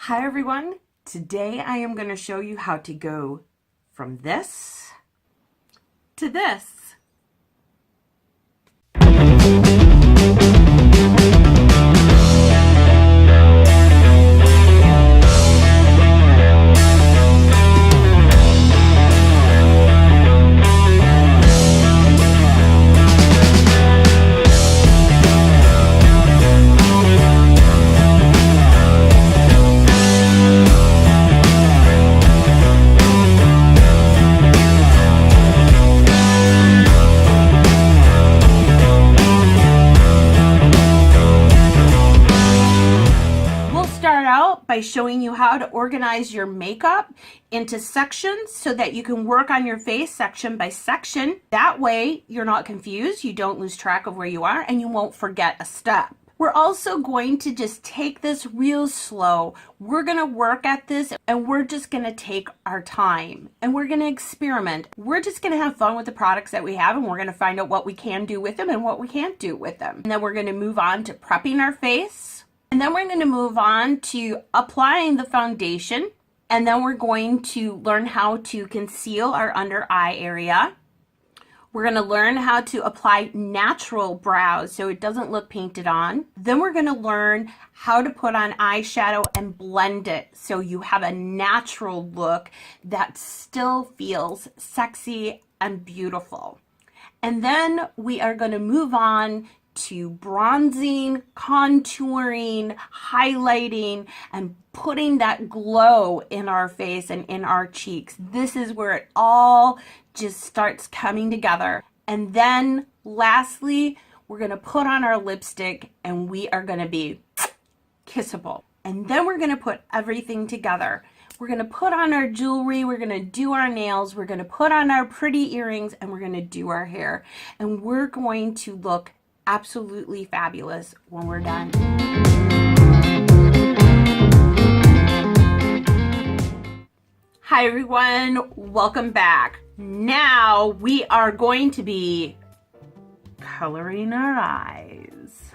Hi everyone, today I am going to show you how to go from this to this. By showing you how to organize your makeup into sections so that you can work on your face section by section. That way you're not confused, you don't lose track of where you are, and you won't forget a step. We're also going to just take this real slow. We're going to work at this and we're just going to take our time and we're going to experiment. We're just going to have fun with the products that we have and we're going to find out what we can do with them and what we can't do with them. And then we're going to move on to prepping our face. And then we're going to move on to applying the foundation. And then we're going to learn how to conceal our under eye area. We're going to learn how to apply natural brows so it doesn't look painted on. Then we're going to learn how to put on eyeshadow and blend it so you have a natural look that still feels sexy and beautiful. And then we are going to move on to bronzing, contouring, highlighting, and putting that glow in our face and in our cheeks. This is where it all just starts coming together. And then lastly, we're going to put on our lipstick and we are going to be kissable. And then we're going to put everything together. We're going to put on our jewelry, we're going to do our nails, we're going to put on our pretty earrings, and we're going to do our hair. And we're going to look absolutely fabulous when we're done. Hi everyone, welcome back. Now we are going to be coloring our eyes.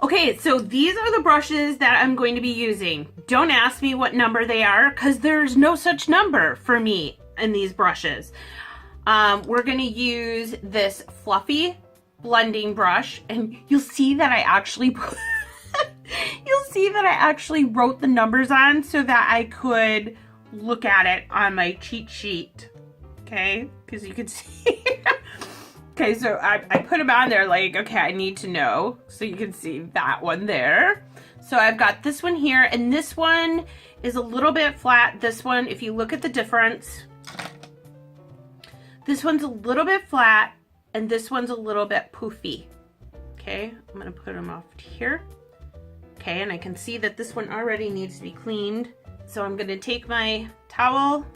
Okay, so these are the brushes that I'm going to be using. Don't ask me what number they are because there's no such number for me in these brushes. We're going to use this fluffy blending brush, and you'll see that I actually wrote the numbers on so that I could look at it on my cheat sheet. Okay, because you can see. Okay, so I put them on there like, okay, I need to know. So you can see that one there. So I've got this one here, and this one is a little bit flat. This one, if you look at the difference, this one's a little bit flat, and this one's a little bit poofy. Okay, I'm gonna put them off here. Okay, and I can see that this one already needs to be cleaned. So I'm gonna take my towel,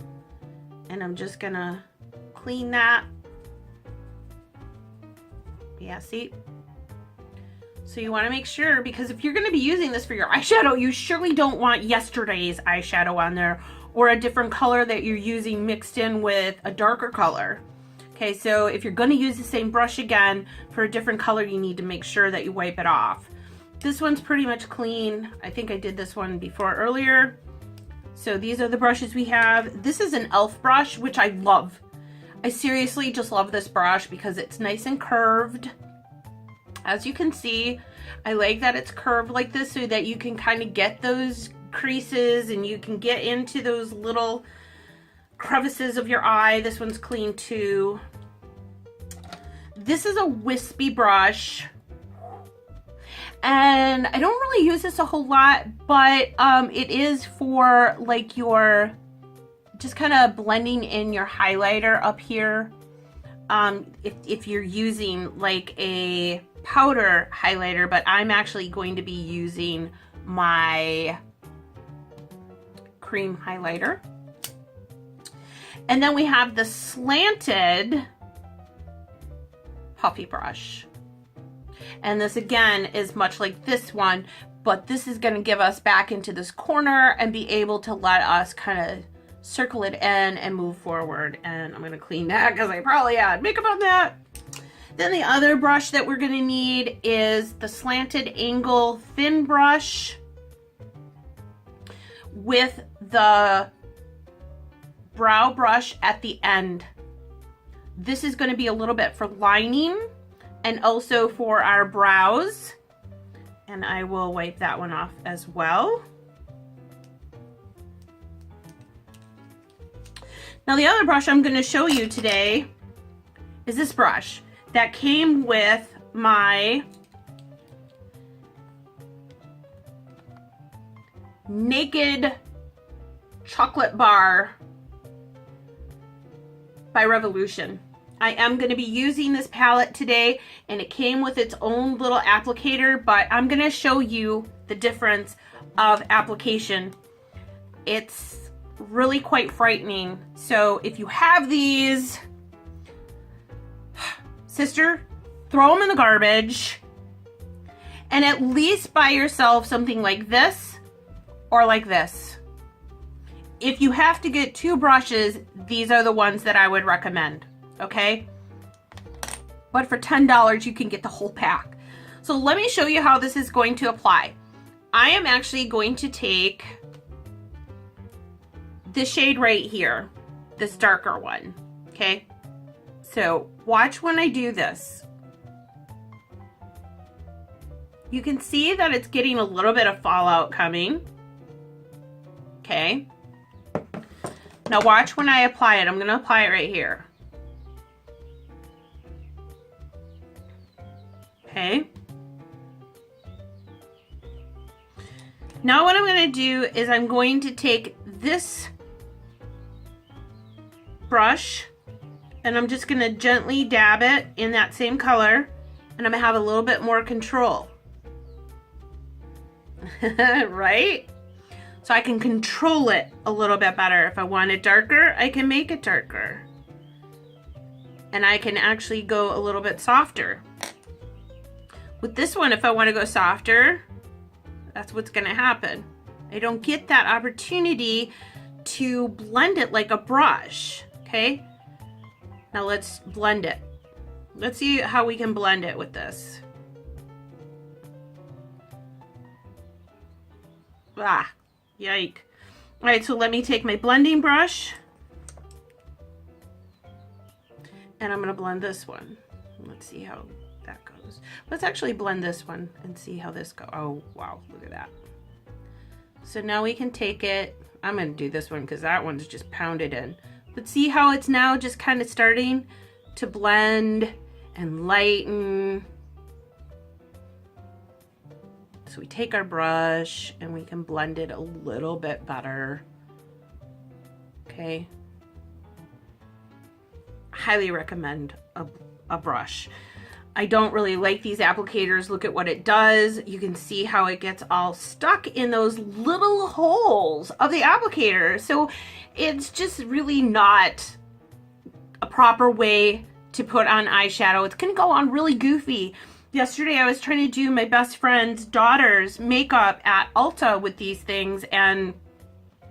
and I'm just gonna clean that. Yeah, see? So you wanna make sure, because if you're gonna be using this for your eyeshadow, you surely don't want yesterday's eyeshadow on there, or a different color that you're using mixed in with a darker color. Okay, so if you're gonna use the same brush again for a different color, you need to make sure that you wipe it off. This one's pretty much clean. I think I did this one before earlier. So these are the brushes we have. This is an e.l.f. brush, which I love. I seriously just love this brush because it's nice and curved. As you can see, I like that it's curved like this so that you can kind of get those creases and you can get into those little crevices of your eye. This one's clean too. This is a wispy brush, and I don't really use this a whole lot, but it is for like your just kind of blending in your highlighter up here. If you're using like a powder highlighter, but I'm actually going to be using my cream highlighter. And then we have the slanted puffy brush. And this again is much like this one, but this is going to give us back into this corner and be able to let us kind of circle it in and move forward. And I'm going to clean that because I probably had makeup on that. Then the other brush that we're gonna need is the slanted angle thin brush with the brow brush at the end. This is gonna be a little bit for lining and also for our brows. And I will wipe that one off as well. Now the other brush I'm going to show you today is this brush that came with my Naked Chocolate Bar by Revolution. I am going to be using this palette today, and it came with its own little applicator, but I'm going to show you the difference of application. It's really quite frightening. So if you have these, sister, throw them in the garbage and at least buy yourself something like this or like this. If you have to get 2 brushes, these are the ones that I would recommend, okay? But for $10, you can get the whole pack. So let me show you how this is going to apply. I am actually going to take this shade right here, this darker one, okay? So watch when I do this. You can see that it's getting a little bit of fallout coming, okay? Now watch when I apply it. I'm gonna apply it right here. Okay. Now what I'm gonna do is I'm going to take this brush and I'm just gonna gently dab it in that same color, and I'm gonna have a little bit more control. Right? So I can control it a little bit better. If I want it darker, I can make it darker. And I can actually go a little bit softer. With this one, if I want to go softer, that's what's gonna happen. I don't get that opportunity to blend it like a brush. Okay, now let's blend it. Let's see how we can blend it with this. Ah, yike. All right, so let me take my blending brush and I'm gonna blend this one. Let's see how that goes. Let's actually blend this one and see how this goes. Oh, wow, look at that. So now we can take it. I'm gonna do this one because that one's just pounded in. But see how it's now just kind of starting to blend and lighten. So we take our brush and we can blend it a little bit better. Okay. Highly recommend a brush. I don't really like these applicators. Look at what it does. You can see how it gets all stuck in those little holes of the applicator. So it's just really not a proper way to put on eyeshadow. It's gonna go on really goofy. Yesterday I was trying to do my best friend's daughter's makeup at Ulta with these things, and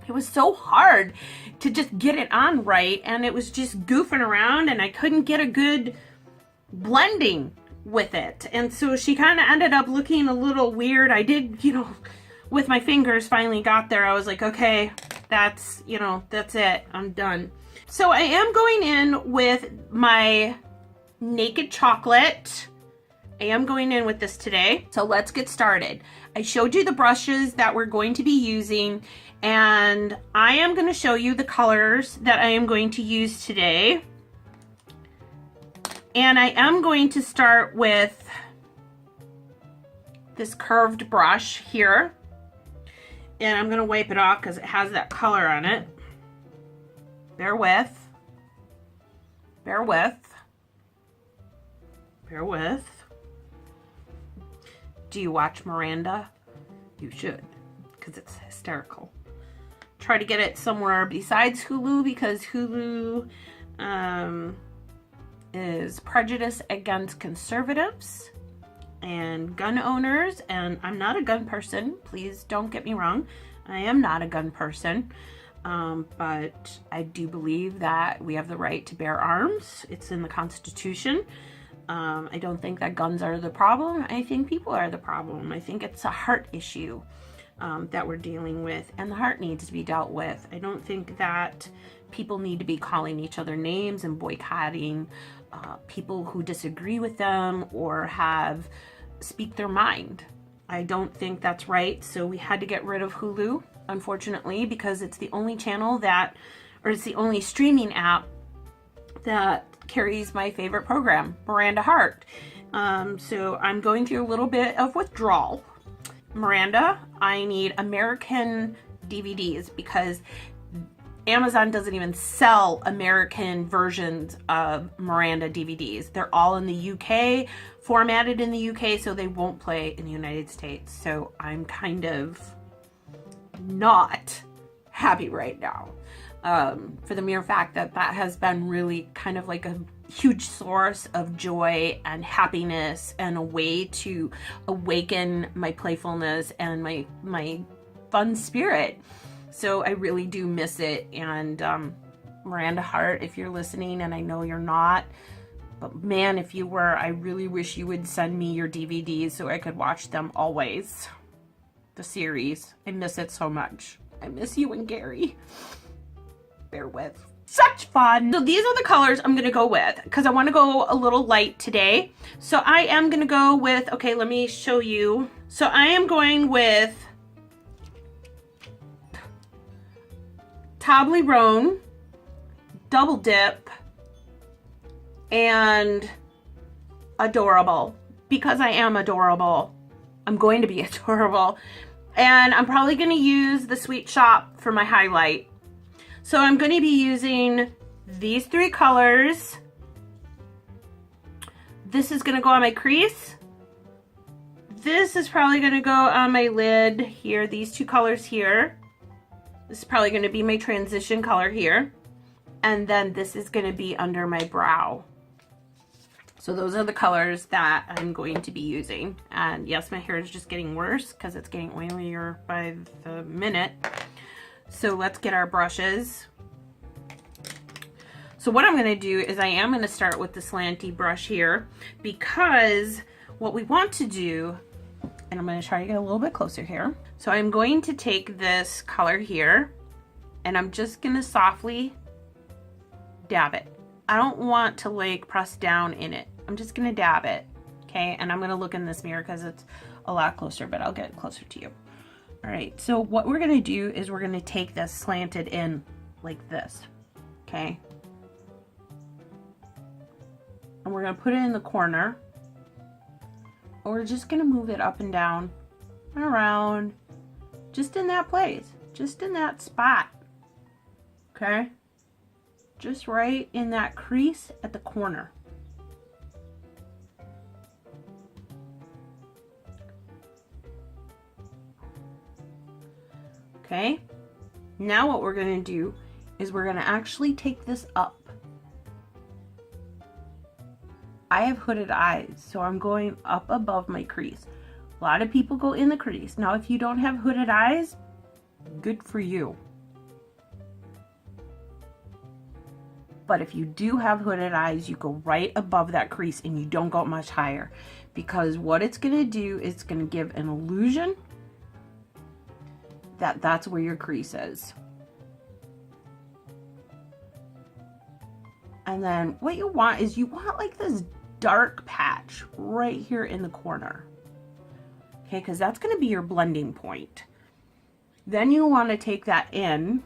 it was so hard to just get it on right, and it was just goofing around and I couldn't get a good blending with it. And so she kind of ended up looking a little weird. I did, with my fingers finally got there. I was like, okay, that's, that's it. I'm done. So I am going in with my Naked Chocolate. I am going in with this today. So let's get started. I showed you the brushes that we're going to be using, and I am going to show you the colors that I am going to use today. And I am going to start with this curved brush here. And I'm going to wipe it off because it has that color on it. Bear with. Bear with. Bear with. Do you watch Miranda? You should, because it's hysterical. Try to get it somewhere besides Hulu, because Hulu is prejudice against conservatives and gun owners, and I'm not a gun person. Please don't get me wrong. I am not a gun person, but I do believe that we have the right to bear arms. It's in the Constitution. I don't think that guns are the problem. I think people are the problem. I think it's a heart issue that we're dealing with, and the heart needs to be dealt with. I don't think that people need to be calling each other names and boycotting people who disagree with them or have speak their mind. I don't think that's right. So we had to get rid of Hulu, unfortunately, because it's the only channel that, or it's the only streaming app that carries my favorite program, Miranda Hart. So I'm going through a little bit of withdrawal. Miranda, I need American DVDs because Amazon doesn't even sell American versions of Miranda DVDs. They're all in the UK, formatted in the UK, so they won't play in the United States. So I'm kind of not happy right now. For the mere fact that that has been really kind of like a huge source of joy and happiness and a way to awaken my playfulness and my fun spirit. So I really do miss it. And Miranda Hart, if you're listening, and I know you're not, but man, if you were, I really wish you would send me your DVDs so I could watch them always. The series. I miss it so much. I miss you and Gary. Bear with. Such fun. So these are the colors I'm going to go with because I want to go a little light today. So I am going to go with, okay, let me show you. So I am going with Toblerone, Double Dip, and Adorable. Because I am adorable. I'm going to be adorable. And I'm probably going to use the Sweet Shop for my highlight. So I'm going to be using these three colors. This is going to go on my crease. This is probably going to go on my lid here. These two colors here. This is probably going to be my transition color here. And then this is going to be under my brow. So those are the colors that I'm going to be using. And yes, my hair is just getting worse because it's getting oilier by the minute. So let's get our brushes. So what I'm going to do is I am going to start with the slanty brush here because what we want to do, and I'm going to try to get a little bit closer here. So I'm going to take this color here and I'm just going to softly dab it. I don't want to like press down in it. I'm just going to dab it. Okay. And I'm going to look in this mirror because it's a lot closer, but I'll get closer to you. All right, so what we're gonna do is we're gonna take this slanted in like this, okay? And we're gonna put it in the corner. And we're just gonna move it up and down and around, just in that place, just in that spot, okay? Just right in that crease at the corner. Okay, now what we're going to do is we're going to actually take this up. I have hooded eyes, so I'm going up above my crease. A lot of people go in the crease. Now, if you don't have hooded eyes, good for you. But if you do have hooded eyes, you go right above that crease and you don't go much higher. Because what it's going to do is it's going to give an illusion that that's where your crease is. And then what you want is you want like this dark patch right here in the corner. Okay, because that's going to be your blending point. Then you want to take that in.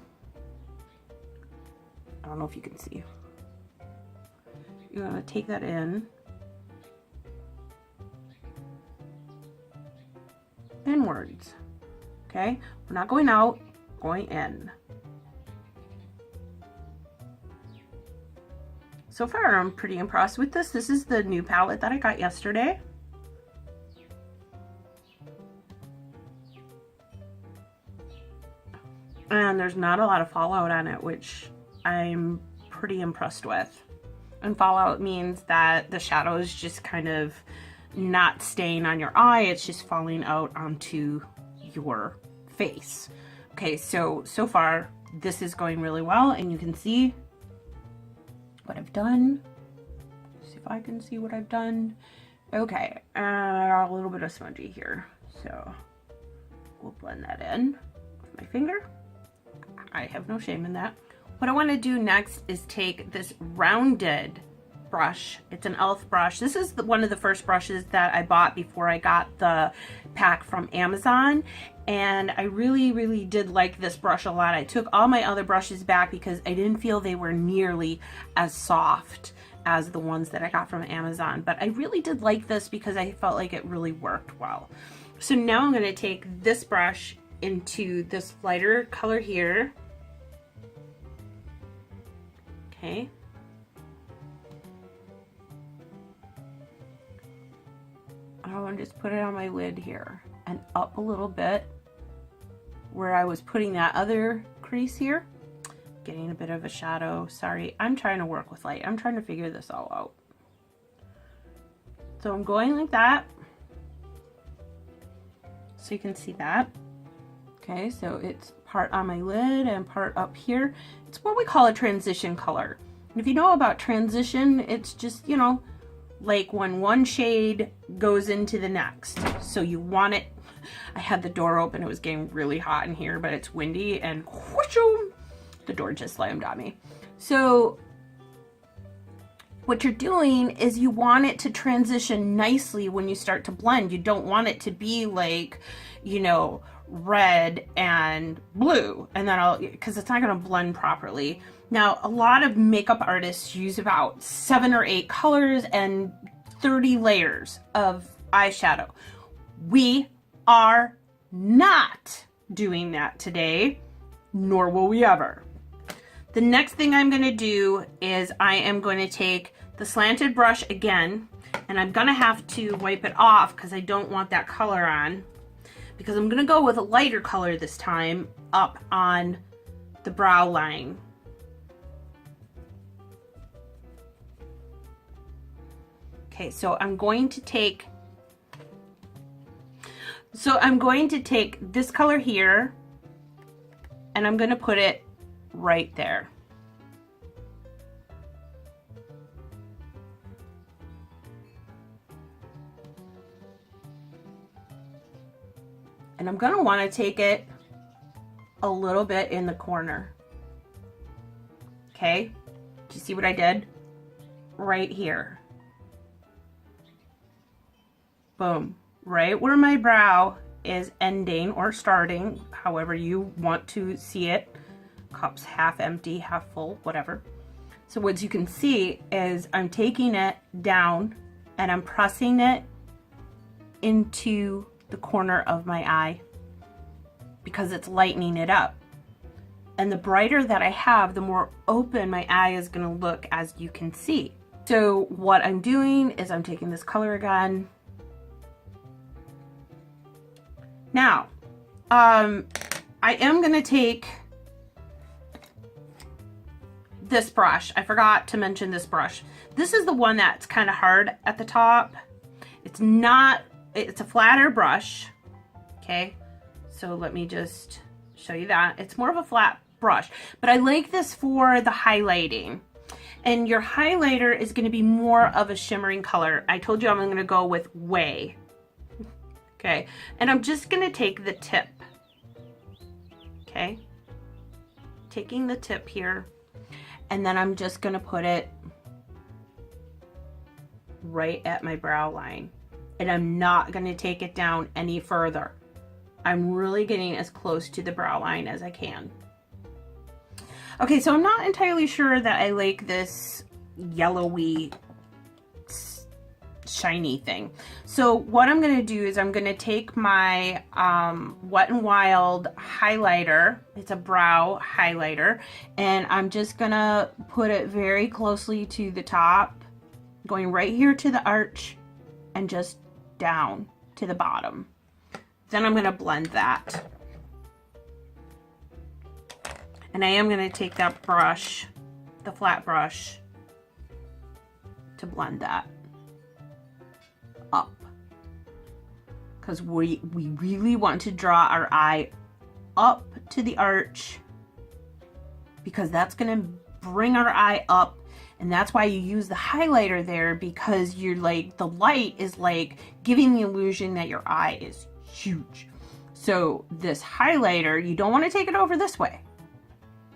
I don't know if you can see. You want to take that in. Inwards. Okay, we're not going out, going in. So far, I'm pretty impressed with this. This is the new palette that I got yesterday. And there's not a lot of fallout on it, which I'm pretty impressed with. And fallout means that the shadow is just kind of not staying on your eye, it's just falling out onto your face. Okay, so far this is going really well, and you can see what I've done. See if I can see what I've done. Okay, a little bit of smudgy here. So we'll blend that in with my finger. I have no shame in that. What I want to do next is take this rounded brush. It's an e.l.f. brush. This is one of the first brushes that I bought before I got the pack from Amazon. And I really did like this brush a lot. I took all my other brushes back because I didn't feel they were nearly as soft as the ones that I got from Amazon. But I really did like this because I felt like it really worked well. So now I'm going to take this brush into this lighter color here. Okay. I want to just put it on my lid here and up a little bit where I was putting that other crease here. Getting a bit of a shadow. Sorry, I'm trying to work with light. I'm trying to figure this all out. So I'm going like that. So you can see that. Okay, so it's part on my lid and part up here. It's what we call a transition color. And if you know about transition, it's just, you know, like when one shade goes into the next. So you want it, I had the door open, it was getting really hot in here, but it's windy and whoosh-oo, the door just slammed on me. So what you're doing is you want it to transition nicely when you start to blend. You don't want it to be like, you know, red and blue, and then because it's not going to blend properly. Now, a lot of makeup artists use about 7 or 8 colors and 30 layers of eyeshadow. We are not doing that today, nor will we ever. The next thing I'm going to do is I am going to take the slanted brush again, and I'm going to have to wipe it off because I don't want that color on, because I'm going to go with a lighter color this time up on the brow line. Okay, so I'm going to take this color here, and I'm going to put it right there. And I'm going to want to take it a little bit in the corner. Okay, do you see what I did? Right here. Boom. Right where my brow is ending or starting, however you want to see it. Cup's half empty, half full, whatever. So what you can see is I'm taking it down and I'm pressing it into the corner of my eye because it's lightening it up. And the brighter that I have, the more open my eye is going to look, as you can see. So what I'm doing is I'm taking this color again. Now, I am going to take this brush. I forgot to mention this brush. This is the one that's kind of hard at the top. It's a flatter brush. Okay, so let me just show you that. It's more of a flat brush, but I like this for the highlighting. And your highlighter is going to be more of a shimmering color. I told you I'm going to go with Way. Okay, and I'm just going to take the tip. Okay, taking the tip here, and then I'm just going to put it right at my brow line. And I'm not going to take it down any further. I'm really getting as close to the brow line as I can. Okay, so I'm not entirely sure that I like this yellowy shiny thing. So what I'm going to do is I'm going to take my Wet n Wild highlighter. It's a brow highlighter, and I'm just going to put it very closely to the top, going right here to the arch and just down to the bottom. Then I'm going to blend that. And I am going to take that brush, the flat brush, to blend that up. Because we really want to draw our eye up to the arch, because that's going to bring our eye up And that's why you use the highlighter there, because you're like, the light is like giving the illusion that your eye is huge. So this highlighter, you don't want to take it over this way,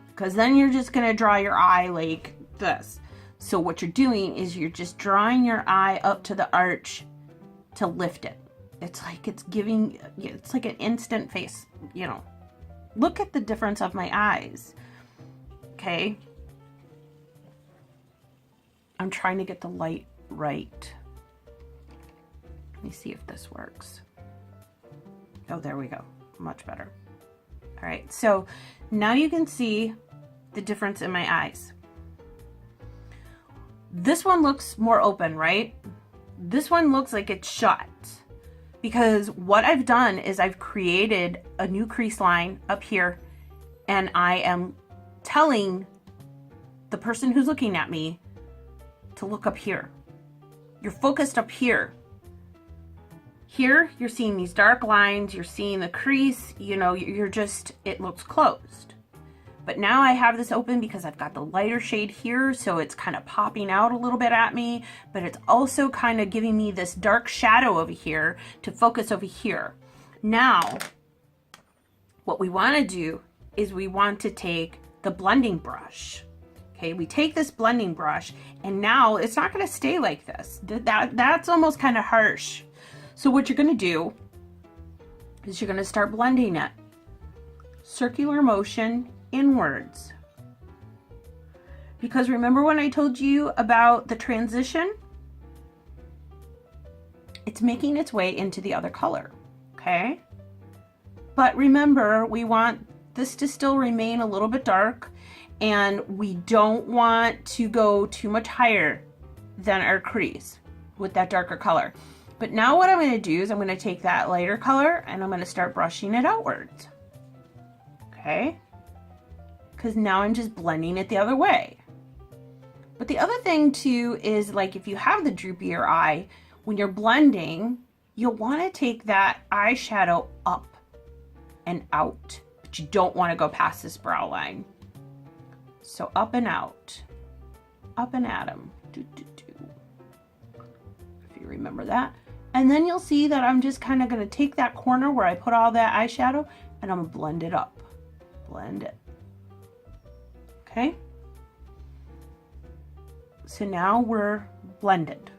because then you're just going to draw your eye like this. So what you're doing is you're just drawing your eye up to the arch to lift it. It's like it's giving, it's like an instant face, you know. Look at the difference of my eyes. Okay. I'm trying to get the light right. Let me see if this works. Oh, there we go. Much better. All right. So now you can see the difference in my eyes. This one looks more open, right? This one looks like it's shut, because what I've done is I've created a new crease line up here, and I am telling the person who's looking at me to look up here. You're focused up here. Here, you're seeing these dark lines, you're seeing the crease, you know, you're just, it looks closed. But now I have this open because I've got the lighter shade here, so it's kind of popping out a little bit at me, but it's also kind of giving me this dark shadow over here to focus over here. Now, what we want to do is we want to take the blending brush. Okay, we take this blending brush, and now it's not going to stay like this. That's almost kind of harsh. So what you're going to do is you're going to start blending it. Circular motion inwards. Because remember when I told you about the transition? It's making its way into the other color, okay? But remember, we want this to still remain a little bit dark, and we don't want to go too much higher than our crease with that darker color. But now what I'm going to do is I'm going to take that lighter color and I'm going to start brushing it outwards. Okay? Because now I'm just blending it the other way. But the other thing too is, like, if you have the droopier eye, when you're blending, you'll want to take that eyeshadow up and out, but you don't want to go past this brow line. So up and out, up and at 'em. If you remember that. And then you'll see that I'm just kind of going to take that corner where I put all that eyeshadow and I'm going to blend it up. Blend it. Okay? So now we're blended.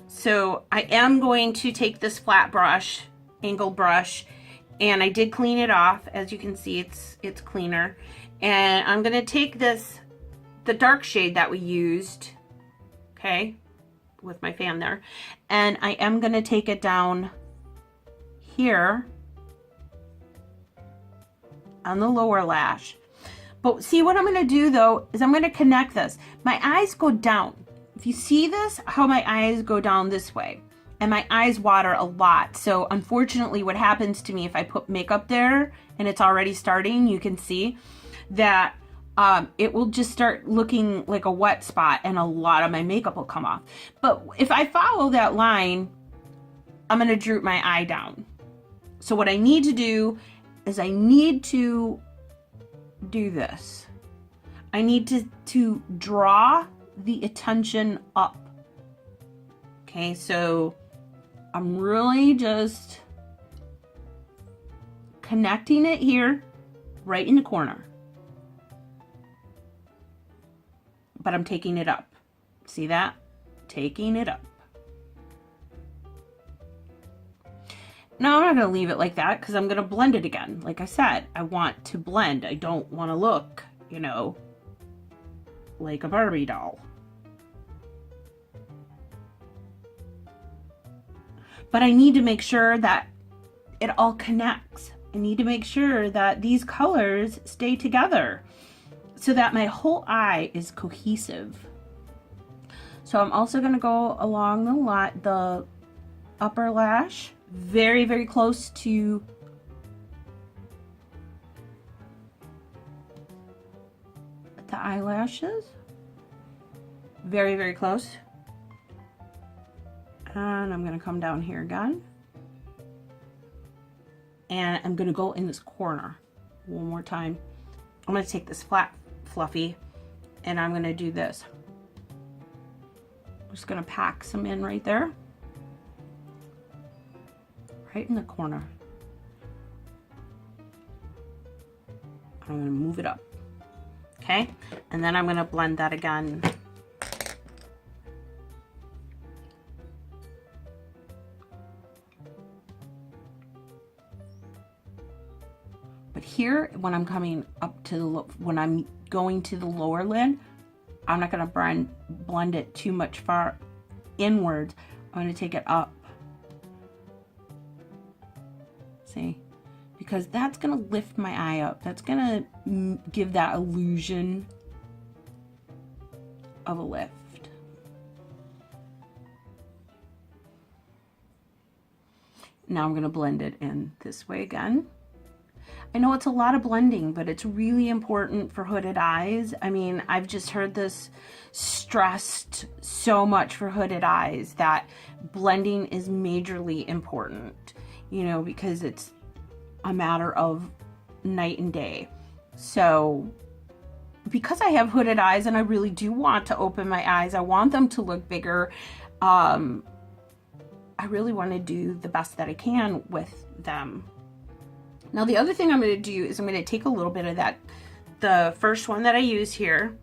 So I am going to take this flat brush, angled brush, and I did clean it off. As you can see, it's cleaner. And I'm going to take this, the dark shade that we used, okay, with my fan there, and I am going to take it down here on the lower lash. But see, what I'm going to do though is I'm going to connect this. My eyes go down. If you see this, how my eyes go down this way, and my eyes water a lot. So unfortunately, what happens to me if I put makeup there and it's already starting, you can see that it will just start looking like a wet spot and a lot of my makeup will come off. But if I follow that line, I'm going to droop my eye down. So what I need to do is I need to do this. I need to draw the attention up. Okay, so I'm really just connecting it here, right in the corner. But I'm taking it up. See that? Taking it up. Now I'm not going to leave it like that because I'm going to blend it again. Like I said, I want to blend. I don't want to look, you know, like a Barbie doll. But I need to make sure that it all connects. I need to make sure that these colors stay together so that my whole eye is cohesive. So I'm also going to go along the upper lash, very, very close to the eyelashes. Very, very close. And I'm going to come down here again. And I'm going to go in this corner one more time. I'm going to take this flat fluffy and I'm going to do this. I'm just going to pack some in right there. Right in the corner. I'm going to move it up. Okay? And then I'm going to blend that again. But here, when I'm coming up to the, when I'm going to the lower lid, I'm not going to blend it too much far inwards. I'm going to take it up. See? Because that's going to lift my eye up. That's going to give that illusion of a lift. Now I'm going to blend it in this way again. I know it's a lot of blending, but it's really important for hooded eyes. I mean, I've just heard this stressed so much for hooded eyes, that blending is majorly important, you know, because it's a matter of night and day. So because I have hooded eyes and I really do want to open my eyes, I want them to look bigger. I really want to do the best that I can with them. Now the other thing I'm going to do is I'm going to take a little bit of that, the first one that I use here.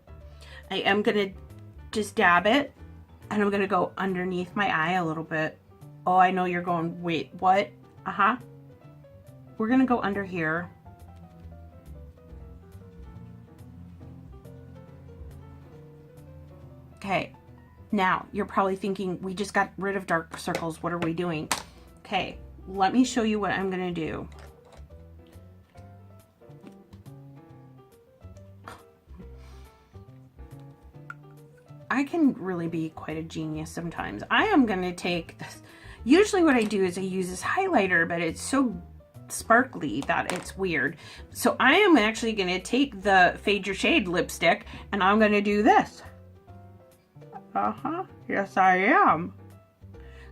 I am going to just dab it and I'm going to go underneath my eye a little bit. Oh, I know you're going, wait, what? We're going to go under here. Okay, now you're probably thinking, we just got rid of dark circles. What are we doing? Okay, let me show you what I'm going to do. I can really be quite a genius sometimes. I am going to take this. Usually what I do is I use this highlighter, but it's so sparkly that it's weird. So I am actually going to take the Fade Your Shade lipstick and I'm going to do this. Yes, I am.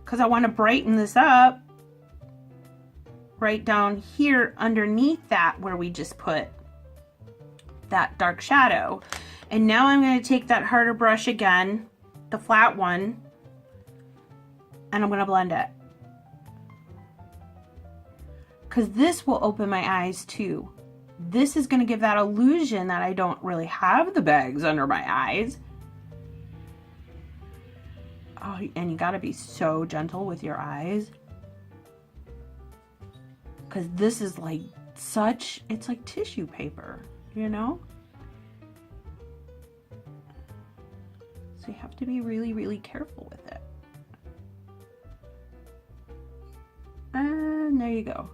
Because I want to brighten this up right down here underneath that where we just put that dark shadow. And now I'm going to take that harder brush again, the flat one, and I'm going to blend it. Because this will open my eyes too. This is going to give that illusion that I don't really have the bags under my eyes. Oh, and you got to be so gentle with your eyes. Because this is like such, it's like tissue paper, you know? So you have to be really, really careful with it. And there you go.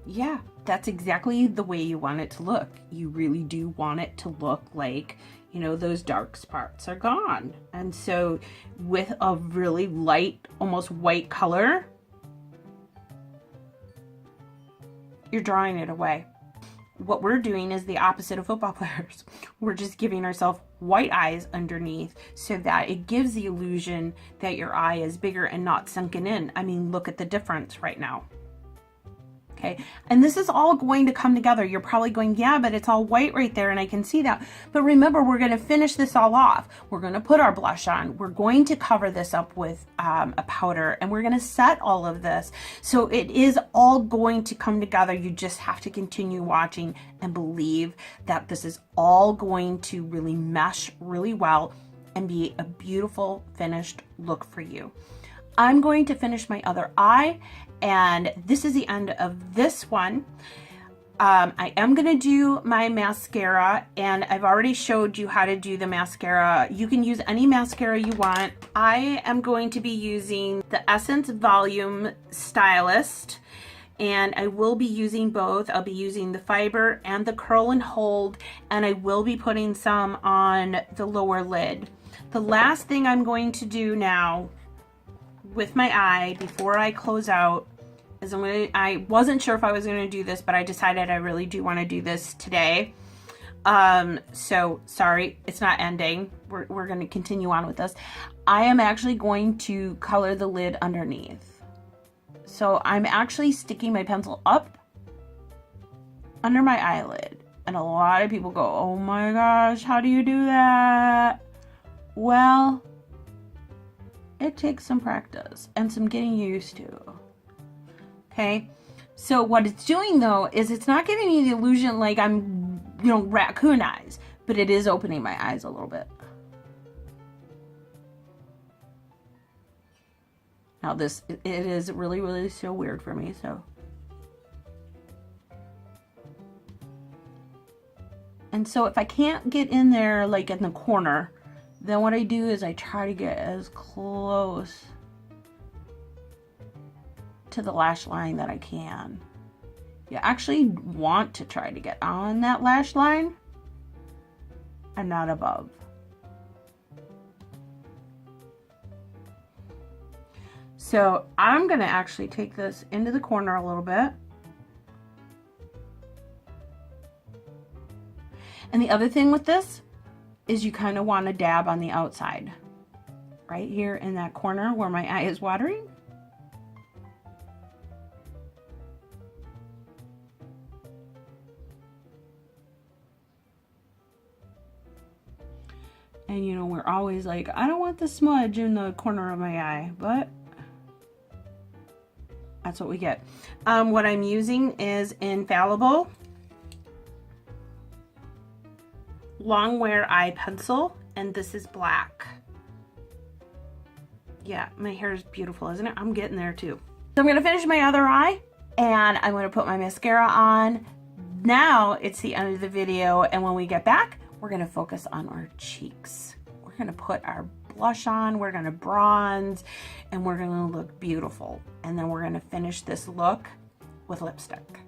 Yeah, that's exactly the way you want it to look. You really do want it to look like, you know, those dark spots are gone. And so with a really light, almost white color, you're drawing it away. What we're doing is the opposite of football players. We're just giving ourselves white eyes underneath so that it gives the illusion that your eye is bigger and not sunken in. I mean, look at the difference right now. Okay, and this is all going to come together. You're probably going, yeah, but it's all white right there and I can see that. But remember, we're going to finish this all off. We're going to put our blush on. We're going to cover this up with a powder and we're going to set all of this. So it is all going to come together. You just have to continue watching and believe that this is all going to really mesh really well and be a beautiful finished look for you. I'm going to finish my other eye, and this is the end of this one. I am going to do my mascara, and I've already showed you how to do the mascara. You can use any mascara you want. I am going to be using the Essence Volume Stylist, and I will be using both. I'll be using the Fiber and the Curl and Hold, and I will be putting some on the lower lid. The last thing I'm going to do now with my eye before I close out is I wasn't sure if I was going to do this, but I decided I really do want to do this today. So sorry, it's not ending. We're going to continue on with this. I am actually going to color the lid underneath. So I'm actually sticking my pencil up under my eyelid. And a lot of people go, oh my gosh, how do you do that? Well, it takes some practice and some getting used to. Okay, so what it's doing though is it's not giving me the illusion like I'm, you know, raccoon eyes, but it is opening my eyes a little bit. Now this, it is really, really so weird for me, so. And so if I can't get in there like in the corner, then what I do is I try to get as close to the lash line that I can. You actually want to try to get on that lash line and not above. So I'm gonna actually take this into the corner a little bit. And the other thing with this is you kind of want to dab on the outside, right here in that corner where my eye is watering. And you know, we're always like, I don't want the smudge in the corner of my eye, but that's what we get. What I'm using is Infallible long wear eye pencil, and this is black. Yeah, my hair is beautiful, isn't it? I'm getting there too. So I'm gonna finish my other eye, and I'm gonna put my mascara on. Now it's the end of the video, and when we get back, we're gonna focus on our cheeks. We're gonna put our blush on, we're gonna bronze, and we're gonna look beautiful. And then we're gonna finish this look with lipstick.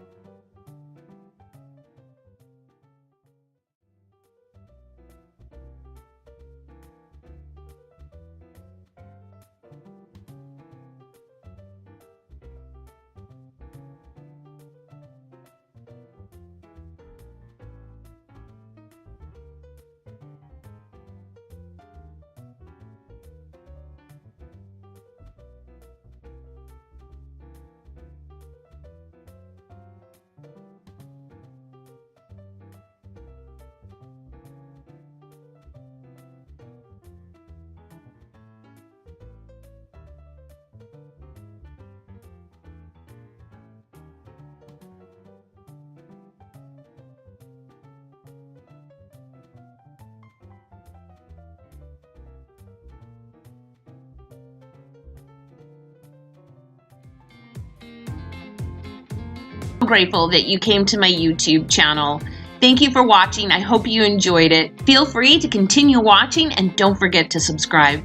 Grateful that you came to my YouTube channel. Thank you for watching. I hope you enjoyed it. Feel free to continue watching and don't forget to subscribe.